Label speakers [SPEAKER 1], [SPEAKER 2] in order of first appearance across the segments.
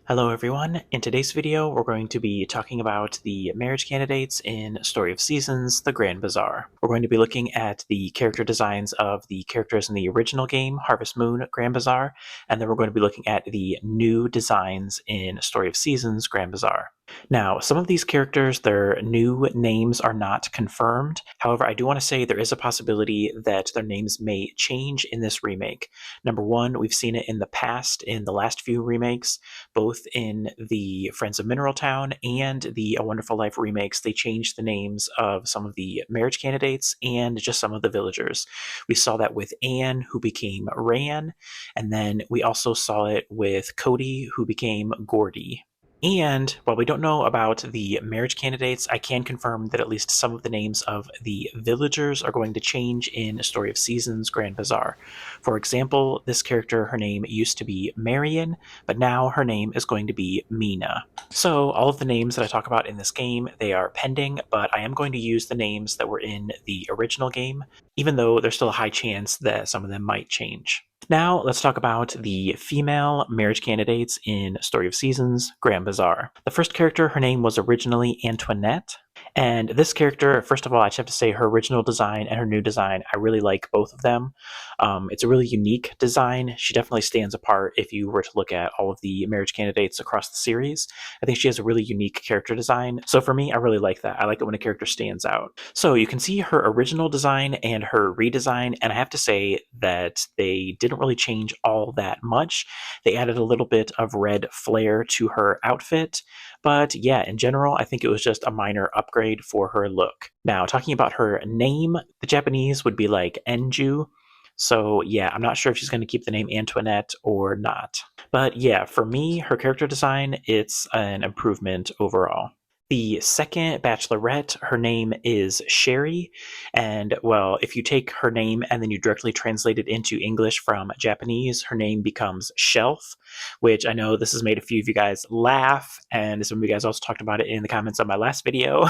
[SPEAKER 1] Hello everyone. In today's video, we're going to be talking about the marriage candidates in Story of Seasons, The Grand Bazaar. We're going to be looking at the character designs of the characters in the original game, Harvest Moon, Grand Bazaar, and then we're going to be looking at the new designs in Story of Seasons, Grand Bazaar. Now, some of these characters, their new names are not confirmed. However, I do want to say there is a possibility that their names may change in this remake. Number one, we've seen it in the past in the last few remakes, both in the Friends of Mineral Town and the A Wonderful Life remakes. They changed the names of some of the marriage candidates and just some of the villagers. We saw that with Anne, who became Ran, and then we also saw it with Cody, who became Gordy. And while we don't know about the marriage candidates, I can confirm that at least some of the names of the villagers are going to change in Story of Seasons Grand Bazaar. For example, this character, her name used to be Marion, but now her name is going to be Mina. So all of the names that I talk about in this game, they are pending, but I am going to use the names that were in the original game, even though there's still a high chance that some of them might change. Now, let's talk about the female marriage candidates in Story of Seasons, Grand Bazaar. The first character, her name was originally Antoinette. And this character, first of all, I just have to say her original design and her new design, I really like both of them. It's a really unique design. She definitely stands apart if you were to look at all of the marriage candidates across the series. I think she has a really unique character design. So for me, I really like that. I like it when a character stands out. So you can see her original design and her redesign, and I have to say that they didn't really change all that much. They added a little bit of red flair to her outfit, but yeah, in general, I think it was just a minor upgrade for her look. Now, talking about her name, the Japanese would be like Enju. So yeah, I'm not sure if she's going to keep the name Antoinette or not. But yeah, for me, her character design, it's an improvement overall. The second bachelorette, her name is Sherry. And well, if you take her name and then you directly translate it into English from Japanese, her name becomes Shelf, which I know this has made a few of you guys laugh. And some of you guys also talked about it in the comments on my last video.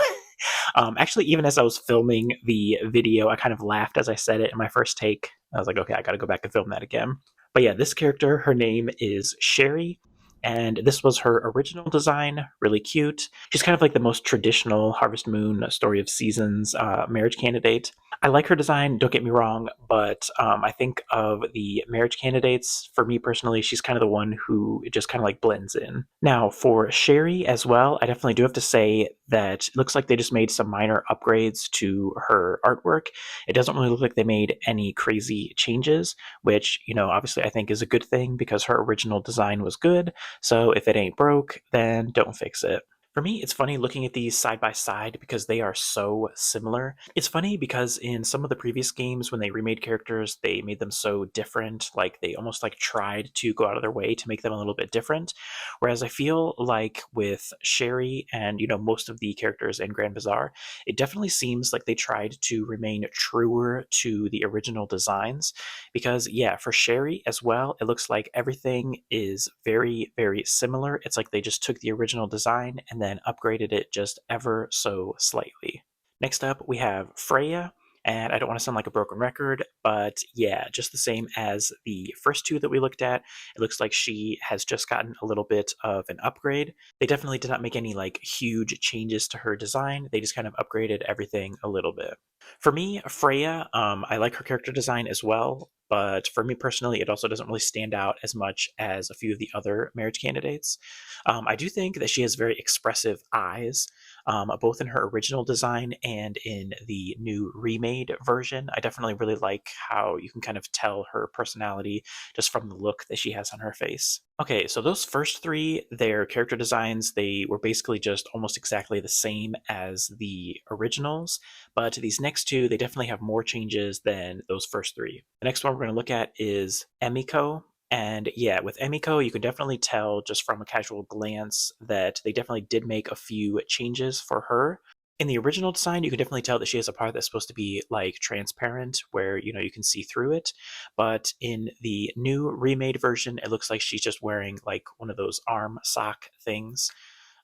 [SPEAKER 1] Actually, even as I was filming the video, I kind of laughed as I said it in my first take. I was like, okay, I got to go back and film that again. But yeah, this character, her name is Sherry, and this was her original design, really cute. She's kind of like the most traditional Harvest Moon Story of Seasons marriage candidate. I like her design, don't get me wrong, but I think of the marriage candidates, for me personally, she's kind of the one who just kind of like blends in. Now, for Sherry as well, I definitely do have to say that it looks like they just made some minor upgrades to her artwork. It doesn't really look like they made any crazy changes, which, obviously I think is a good thing because her original design was good. So if it ain't broke, then don't fix it. For me, it's funny looking at these side by side because they are so similar. It's funny because in some of the previous games, when they remade characters, they made them so different. Like they almost like tried to go out of their way to make them a little bit different. Whereas I feel like with Sherry and most of the characters in Grand Bazaar, it definitely seems like they tried to remain truer to the original designs. Because yeah, for Sherry as well, it looks like everything is very, very similar. It's like they just took the original design and then upgraded it just ever so slightly. Next up, we have Freya. And I don't want to sound like a broken record, but yeah, just the same as the first two that we looked at, it looks like she has just gotten a little bit of an upgrade. They definitely did not make any like huge changes to her design. They just kind of upgraded everything a little bit. For me, Freya, I like her character design as well, but for me personally, it also doesn't really stand out as much as a few of the other marriage candidates. I do think that she has very expressive eyes, both in her original design and in the new remade version. I definitely really like how you can kind of tell her personality just from the look that she has on her face. Okay, so those first three, their character designs, they were basically just almost exactly the same as the originals, but these next two, they definitely have more changes than those first three. The next one we're going to look at is Emiko. And yeah, with Emiko, you can definitely tell just from a casual glance that they definitely did make a few changes for her. In the original design, you can definitely tell that she has a part that's supposed to be like transparent, where you can see through it. But in the new remade version, it looks like she's just wearing like one of those arm sock things.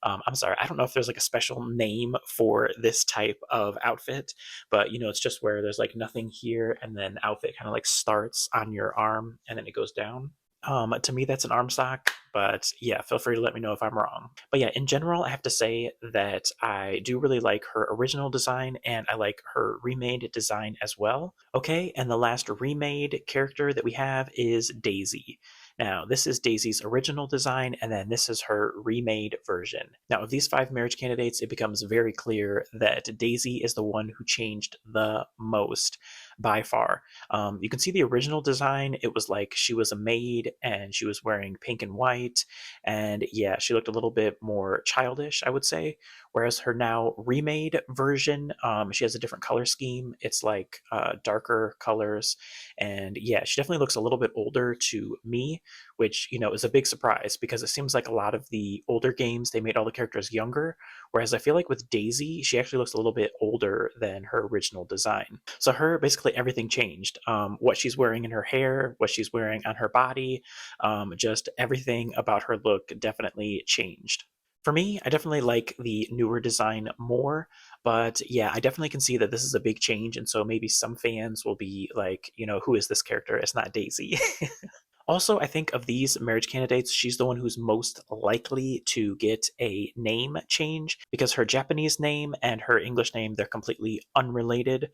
[SPEAKER 1] I'm sorry, I don't know if there's like a special name for this type of outfit, but it's just where there's like nothing here, and then outfit kind of like starts on your arm and then it goes down. To me, that's an arm sock, but yeah, feel free to let me know if I'm wrong. But yeah, in general, I have to say that I do really like her original design and I like her remade design as well. Okay, and the last remade character that we have is Daisy. Now, this is Daisy's original design, and then this is her remade version. Now, of these five marriage candidates, it becomes very clear that Daisy is the one who changed the most by far. You can see the original design. It was like she was a maid and she was wearing pink and white. And yeah, she looked a little bit more childish, I would say. Whereas her now remade version, she has a different color scheme. It's like darker colors. And yeah, she definitely looks a little bit older to me, which, is a big surprise because it seems like a lot of the older games, they made all the characters younger. Whereas I feel like with Daisy, she actually looks a little bit older than her original design. So her, basically everything changed. What she's wearing in her hair, what she's wearing on her body, just everything about her look definitely changed. For me, I definitely like the newer design more, but yeah, I definitely can see that this is a big change, and so maybe some fans will be like, who is this character? It's not Daisy. Also, I think of these marriage candidates, she's the one who's most likely to get a name change because her Japanese name and her English name, they're completely unrelated.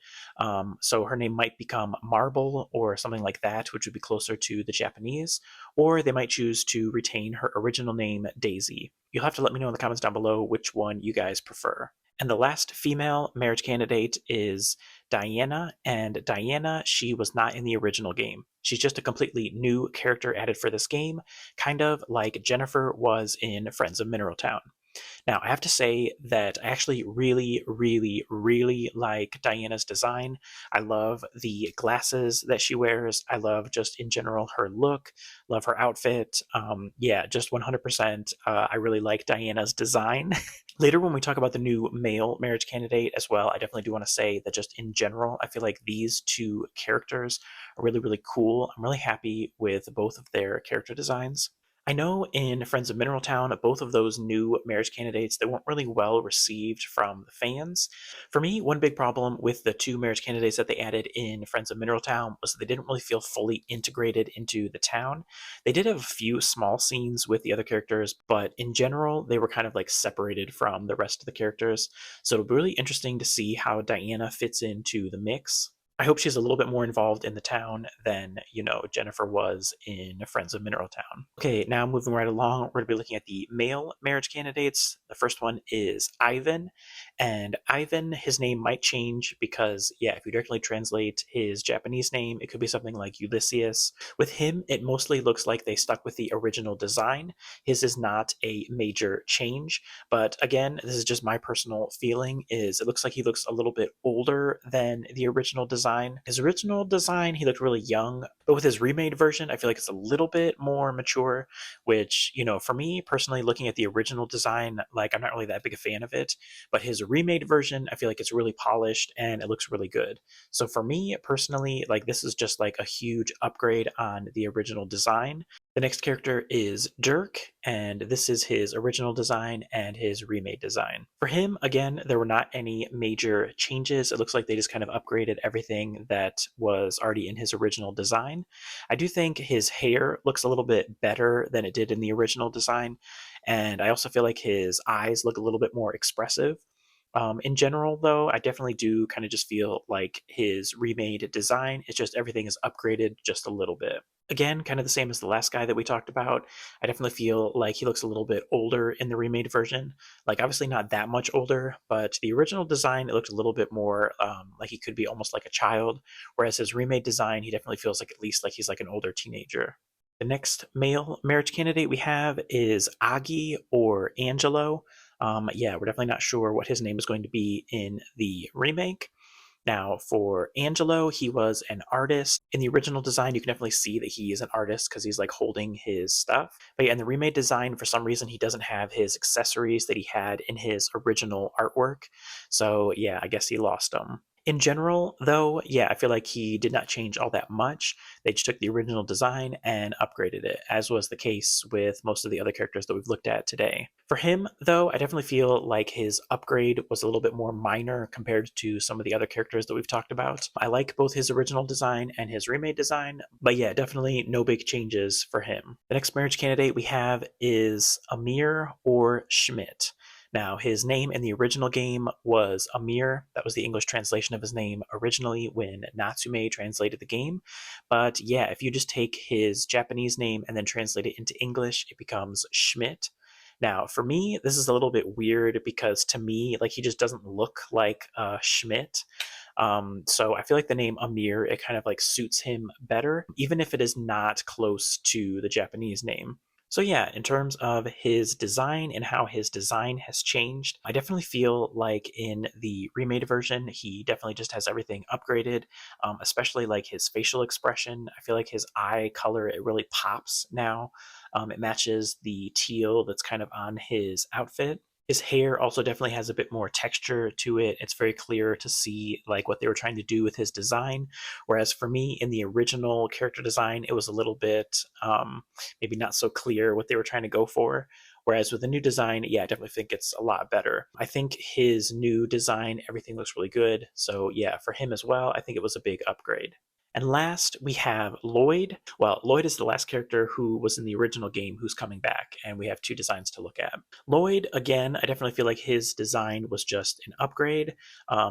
[SPEAKER 1] So her name might become Marble or something like that, which would be closer to the Japanese, or they might choose to retain her original name, Daisy. You'll have to let me know in the comments down below which one you guys prefer. And the last female marriage candidate is Diana, and Diana, she was not in the original game. She's just a completely new character added for this game, kind of like Jennifer was in Friends of Mineral Town. Now, I have to say that I actually really, really, really like Diana's design. I love the glasses that she wears. I love just in general her look, love her outfit. Yeah, just 100%. I really like Diana's design. Later, when we talk about the new male marriage candidate as well, I definitely do want to say that just in general, I feel like these two characters are really, really cool. I'm really happy with both of their character designs. I know in Friends of Mineral Town, both of those new marriage candidates, they weren't really well received from the fans. For me, one big problem with the two marriage candidates that they added in Friends of Mineral Town was that they didn't really feel fully integrated into the town. They did have a few small scenes with the other characters, but in general, they were kind of like separated from the rest of the characters. So it'll be really interesting to see how Diana fits into the mix. I hope she's a little bit more involved in the town than, Jennifer was in Friends of Mineral Town. Okay, now moving right along, we're going to be looking at the male marriage candidates. The first one is Ivan. And Ivan, his name might change because, yeah, if you directly translate his Japanese name, it could be something like Ulysses. With him, it mostly looks like they stuck with the original design. His is not a major change, but again, this is just my personal feeling, is it looks like he looks a little bit older than the original design. His original design, he looked really young, but with his remade version, I feel like it's a little bit more mature, which, for me personally, looking at the original design, like I'm not really that big a fan of it, but his remade version, I feel like it's really polished and it looks really good. So for me personally, like this is just like a huge upgrade on the original design. The next character is Dirk, and this is his original design and his remade design. For him, again, there were not any major changes. It looks like they just kind of upgraded everything that was already in his original design. I do think his hair looks a little bit better than it did in the original design, and I also feel like his eyes look a little bit more expressive. In general, though, I definitely do kind of just feel like his remade design, it's just everything is upgraded just a little bit. Again, kind of the same as the last guy that we talked about. I definitely feel like he looks a little bit older in the remade version. Like, obviously not that much older, but the original design, it looked a little bit more like he could be almost like a child, whereas his remade design, he definitely feels like at least like he's like an older teenager. The next male marriage candidate we have is Agi or Angelo. Yeah, we're definitely not sure what his name is going to be in the remake. Now, for Angelo, he was an artist. In the original design, you can definitely see that he is an artist because he's like holding his stuff. But yeah, in the remade design, for some reason, he doesn't have his accessories that he had in his original artwork. So yeah, I guess he lost them. In general, though, yeah, I feel like he did not change all that much. They just took the original design and upgraded it, as was the case with most of the other characters that we've looked at today. For him, though, I definitely feel like his upgrade was a little bit more minor compared to some of the other characters that we've talked about. I like both his original design and his remade design, but yeah, definitely no big changes for him. The next marriage candidate we have is Amir or Schmidt. Now, his name in the original game was Amir. That was the English translation of his name originally when Natsume translated the game. But yeah, if you just take his Japanese name and then translate it into English, it becomes Schmidt. Now, for me, this is a little bit weird because to me, like, he just doesn't look like Schmidt. So I feel like the name Amir, it kind of like suits him better, even if it is not close to the Japanese name. So yeah, in terms of his design and how his design has changed, I definitely feel like in the remade version, he definitely just has everything upgraded, especially like his facial expression. I feel like his eye color, it really pops now. It matches the teal that's kind of on his outfit. His hair also definitely has a bit more texture to it. It's very clear to see like what they were trying to do with his design. Whereas for me, in the original character design, it was a little bit maybe not so clear what they were trying to go for. Whereas with the new design, yeah, I definitely think it's a lot better. I think his new design, everything looks really good. So yeah, for him as well, I think it was a big upgrade. And last, we have Lloyd. Well, Lloyd is the last character who was in the original game who's coming back, and we have two designs to look at. Lloyd, again, I definitely feel like his design was just an upgrade.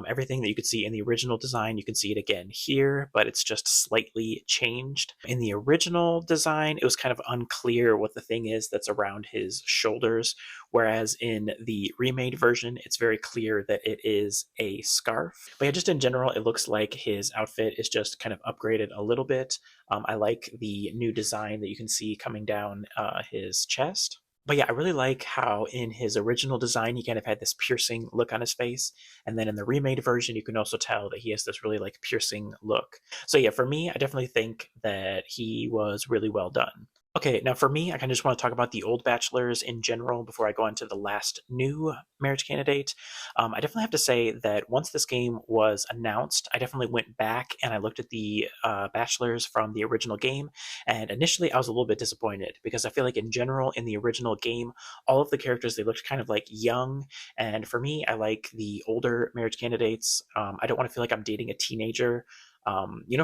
[SPEAKER 1] Everything that you could see in the original design, you can see it again here, but it's just slightly changed. In the original design, it was kind of unclear what the thing is that's around his shoulders, whereas in the remade version, it's very clear that it is a scarf. But yeah, just in general, it looks like his outfit is just kind of upgraded a little bit. I like the new design that you can see coming down his chest. But yeah, I really like how in his original design he kind of had this piercing look on his face, and then in the remade version you can also tell that he has this really like piercing look. So yeah, for me, I definitely think that he was really well done. Okay, now for me, I kind of just want to talk about the old bachelors in general before I go on to the last new marriage candidate. I definitely have to say that once this game was announced, I definitely went back and I looked at the bachelors from the original game, and initially I was a little bit disappointed because I feel like in general in the original game, all of the characters they looked kind of like young, and for me, I like the older marriage candidates. I don't want to feel like I'm dating a teenager.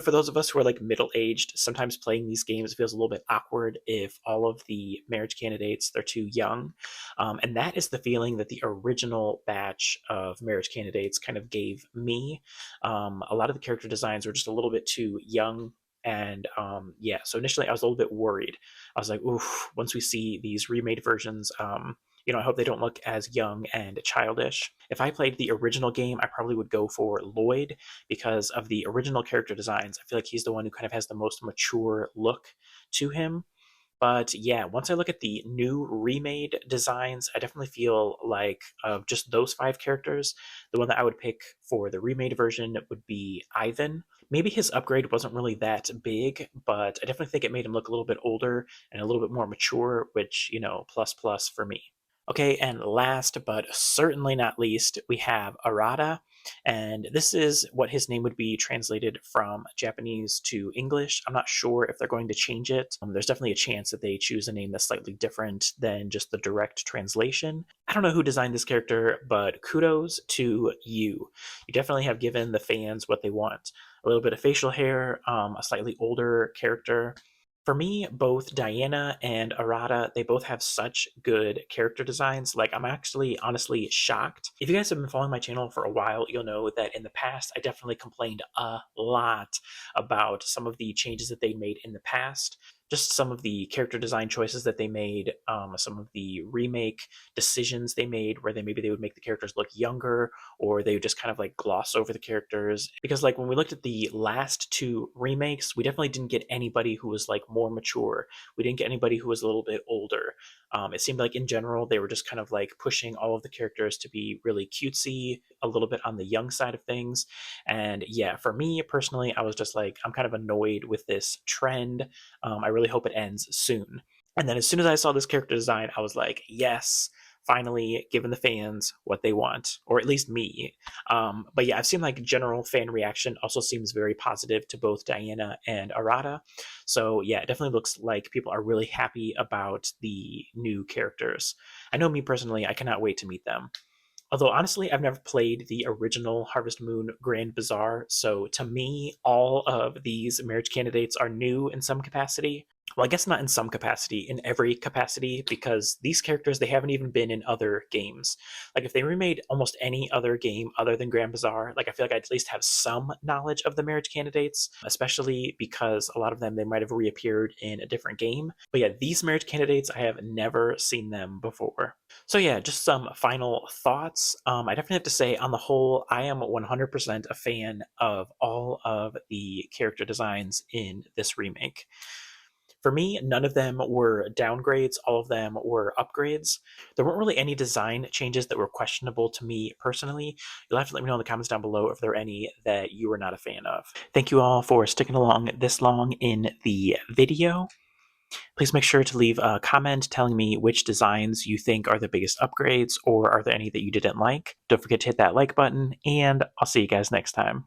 [SPEAKER 1] For those of us who are like middle aged, sometimes playing these games feels a little bit awkward if all of the marriage candidates they're too young, and that is the feeling that the original batch of marriage candidates kind of gave me. A lot of the character designs were just a little bit too young. And yeah, so initially I was a little bit worried. I was like, oof, once we see these remade versions, I hope they don't look as young and childish. If I played the original game, I probably would go for Lloyd because of the original character designs. I feel like he's the one who kind of has the most mature look to him. But yeah, once I look at the new remade designs, I definitely feel like of just those five characters, the one that I would pick for the remade version would be Ivan. Maybe his upgrade wasn't really that big, but I definitely think it made him look a little bit older and a little bit more mature, which, plus plus for me. Okay, and last but certainly not least, we have Arata, and this is what his name would be translated from Japanese to English. I'm not sure if they're going to change it. There's definitely a chance that they choose a name that's slightly different than just the direct translation. I don't know who designed this character, but kudos to you. You definitely have given the fans what they want. A little bit of facial hair, a slightly older character, for me, both Diana and Arata, they both have such good character designs. Like, I'm actually honestly shocked. If you guys have been following my channel for a while, you'll know that in the past, I definitely complained a lot about some of the changes that they made in the past. Just some of the character design choices that they made, some of the remake decisions they made, where maybe they would make the characters look younger, or they would just kind of like gloss over the characters. Because like when we looked at the last two remakes, we definitely didn't get anybody who was like more mature. We didn't get anybody who was a little bit older. It seemed like in general they were just kind of like pushing all of the characters to be really cutesy, a little bit on the young side of things. And yeah, for me personally, I was just like, I'm kind of annoyed with this trend. I really hope it ends soon. And then as soon as I saw this character design, I was like, yes, finally giving the fans what they want, or at least me. But yeah, I've seen like general fan reaction also seems very positive to both Diana and Arata. So yeah, it definitely looks like people are really happy about the new characters. I know me personally, I cannot wait to meet them. Although honestly, I've never played the original Harvest Moon Grand Bazaar, so to me, all of these marriage candidates are new in some capacity. Well, I guess not in some capacity, in every capacity, because these characters, they haven't even been in other games. Like, if they remade almost any other game other than Grand Bazaar, like, I feel like I'd at least have some knowledge of the marriage candidates, especially because a lot of them, they might have reappeared in a different game. But yeah, these marriage candidates, I have never seen them before. So yeah, just some final thoughts. I definitely have to say, on the whole, I am 100% a fan of all of the character designs in this remake. For me, none of them were downgrades, all of them were upgrades. There weren't really any design changes that were questionable to me personally. You'll have to let me know in the comments down below if there are any that you were not a fan of. Thank you all for sticking along this long in the video. Please make sure to leave a comment telling me which designs you think are the biggest upgrades, or are there any that you didn't like. Don't forget to hit that like button, and I'll see you guys next time.